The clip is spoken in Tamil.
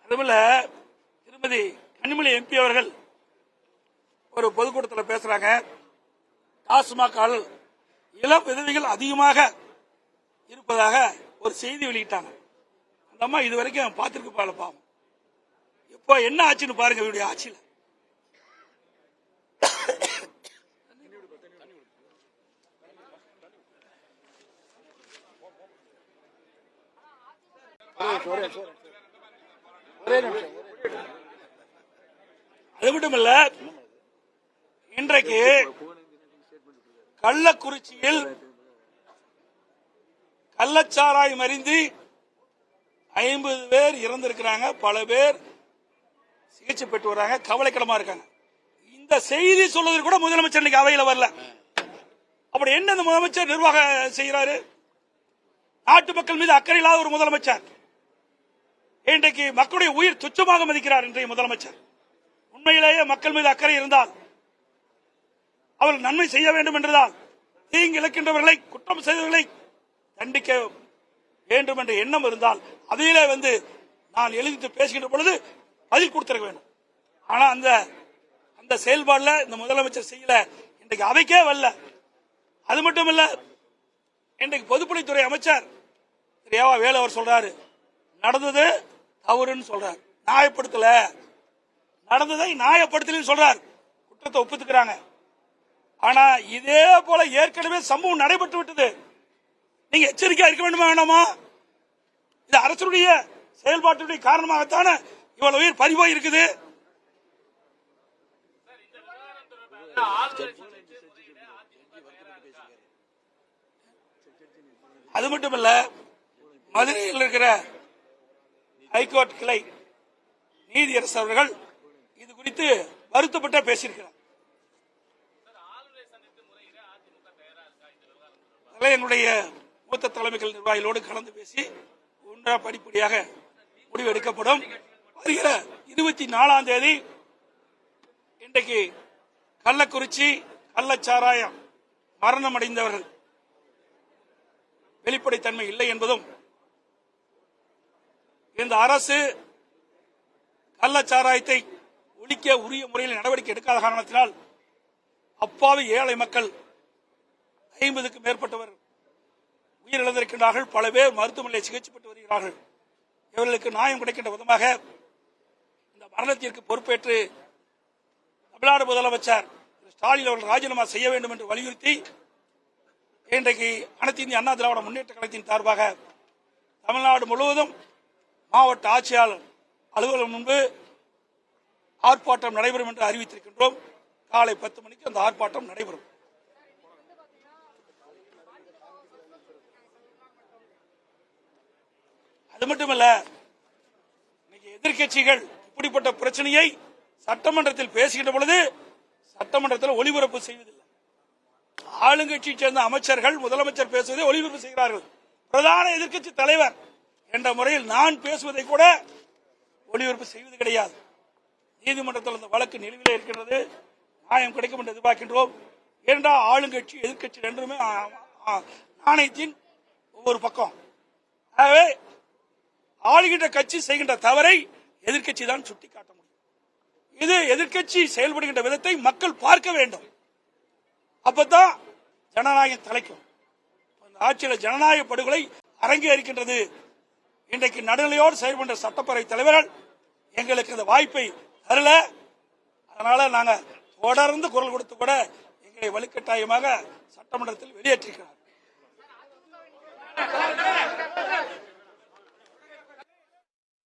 அதுபோல திருமதி கனிமொழி எம்பி அவர்கள் ஒரு பொதுக்கூட்டத்தில் பேசுறாங்க. டாஸ்மாக் இளம் விதவைகள் அதிகமாக இருப்பதாக ஒரு செய்தி வெளியிட்டாங்க. அந்த அம்மா இதுவரைக்கும் பார்த்திருக்கு பாவம். இப்போ என்ன ஆச்சுன்னு பாருங்க. இவருடைய ஆட்சியில் அது மட்டுமல்ல, இன்றைக்கு கள்ளக்குறிச்சியில் கள்ளச்சாராயம் அறிந்து 50 பேர் இறந்திருக்கிறாங்க. பல பேர் சிகிச்சை பெற்று வர்றாங்க. கவலைக்கிடமா இருக்காங்க. இந்த செய்தி சொல்வதற்கு கூட முதலமைச்சர் இன்னைக்கு அவையில் வரல. அப்படி என்ன இந்த முதலமைச்சர் நிர்வாகம் செய்கிறாரு? நாட்டு மக்கள் மீது அக்கறை இல்லாத ஒரு முதலமைச்சர். இன்றைக்கு மக்களுடைய உயிர் துச்சமாக மதிக்கிறார் இன்றைய முதலமைச்சர். உண்மையிலேயே மக்கள் மீது அக்கறை இருந்தால், அவர்கள் நன்மை செய்ய வேண்டும் என்றதால், தீங்கு இழக்கின்றவர்களை, குற்றம் செய்தவர்களை தண்டிக்க வேண்டும் என்ற எண்ணம் இருந்தால், அதையிலே நான் எழுதி பேசுகின்ற பொழுது பதில் கொடுத்திருக்க வேண்டும். ஆனா அந்த செயல்பாடுல இந்த முதலமைச்சர் செய்யல. இன்றைக்கு அவைக்கே வரல. அது மட்டும் இல்ல, இன்றைக்கு பொதுப்பணித்துறை அமைச்சர் ஏவா வேலு அவர் சொல்றாரு, நடந்தது தவறுன்னு சொல்றாரு. நியாயப்படுத்தல, நடந்ததை நியாயப்படுத்தலன்னு சொல்றாரு. குற்றத்தை ஒப்புத்துக்கிறாங்க. ஆனா இதே போல ஏற்கனவே சம்பவம் நடைபெற்று விட்டது. நீங்க எச்சரிக்கையா இருக்க வேண்டுமா வேண்டாமா? இது அரசுடைய செயல்பாட்டுடைய காரணமாகத்தான இவ்வளவு உயிர் பறிபோய் இருக்குது. அது மட்டுமல்ல, மதுரையில் இருக்கிற ஹைகோர்ட் கிளை நீதியரசர் அவர்கள் இது குறித்து வருத்தப்பட்ட பேசியிருக்கிறார். என்னுடைய மூத்த தலைமைகள் நிர்வாகிகளோடு கலந்து பேசி ஒன்றா படிப்படியாக முடிவு எடுக்கப்படும். வருகிற 24ஆம் தேதி இன்றைக்கு கள்ளக்குறிச்சி கள்ளச்சாராயம் மரணம் அடைந்தவர்கள் வெளிப்படைத்தன்மை இல்லை என்பதும், இந்த அரசு கள்ளச்சாராயத்தை ஒழிக்க உரிய முறையில் நடவடிக்கை எடுக்காத காரணத்தினால் அப்பாவி ஏழை மக்கள் 50க்கும் மேற்பட்டவர் உயிரிழந்திருக்கின்றார்கள். பல பேர் மருத்துவமனையில் சிகிச்சை பெற்று வருகிறார்கள். இவர்களுக்கு நியாயம் கிடைக்கின்ற விதமாக இந்த மரணத்திற்கு பொறுப்பேற்று தமிழ்நாடு முதலமைச்சர் ஸ்டாலின் அவர்கள் ராஜினாமா செய்ய வேண்டும் என்று வலியுறுத்தி இன்றைக்கு அனைத்து இந்திய அண்ணா திராவிட முன்னேற்ற கழகத்தின் சார்பாக தமிழ்நாடு முழுவதும் மாவட்ட ஆட்சியாளர் அலுவலகம் முன்பு ஆர்ப்பாட்டம் நடைபெறும் என்று அறிவித்திருக்கின்றோம். காலை 10 மணிக்கு அந்த ஆர்ப்பாட்டம் நடைபெறும். அது மட்டுமல்ல, இன்னைக்கு எதிர்கட்சிகள் இப்படிப்பட்ட பிரச்சனையை சட்டமன்றத்தில் பேசுகின்ற பொழுது சட்டமன்றத்தில் ஒளிபரப்பு செய்வதில்லை. ஆளுங்கட்சியை சேர்ந்த அமைச்சர்கள் முதலமைச்சர் பேசுவதை ஒளிபரப்பு செய்கிறார்கள். பிரதான எதிர்க்கட்சி தலைவர் என்ற முறையில் நான் பேசுவதை கூட ஒளிபரப்பு செய்வது கிடையாது. நீதிமன்றத்தில் அந்த வழக்கு நிலுவையில் இருக்கின்றது. நியாயம் கிடைக்கும் என்று எதிர்பார்க்கின்றோம். ஏனென்றால் ஆளுங்கட்சி எதிர்க்கட்சி ரெண்டுமே நாணயத்தின் ஒவ்வொரு பக்கம். ஆகவே ஆளுகின்ற கட்சி செய்கின்ற தவறை எதிர்க்கட்சி தான் சுட்டிக்காட்ட முடியும். இது எதிர்க்கட்சி செயல்படுகின்ற விதத்தை மக்கள் பார்க்க வேண்டும். அப்பதான் ஜனநாயகம் தலைக்கும். ஆட்சியில் ஜனநாயக படுகொலை அரங்கேறிக்கின்றது. இன்றைக்கு நடுநிலையோடு செயல்படுகின்ற சட்டப்பேரவை தலைவர்கள் எங்களுக்கு இந்த வாய்ப்பை தரல. அதனால நாங்க தொடர்ந்து குரல் கொடுத்து கூட எங்களை வலுக்கட்டாயமாக சட்டமன்றத்தில் வெளியேற்றிருக்கிறார்.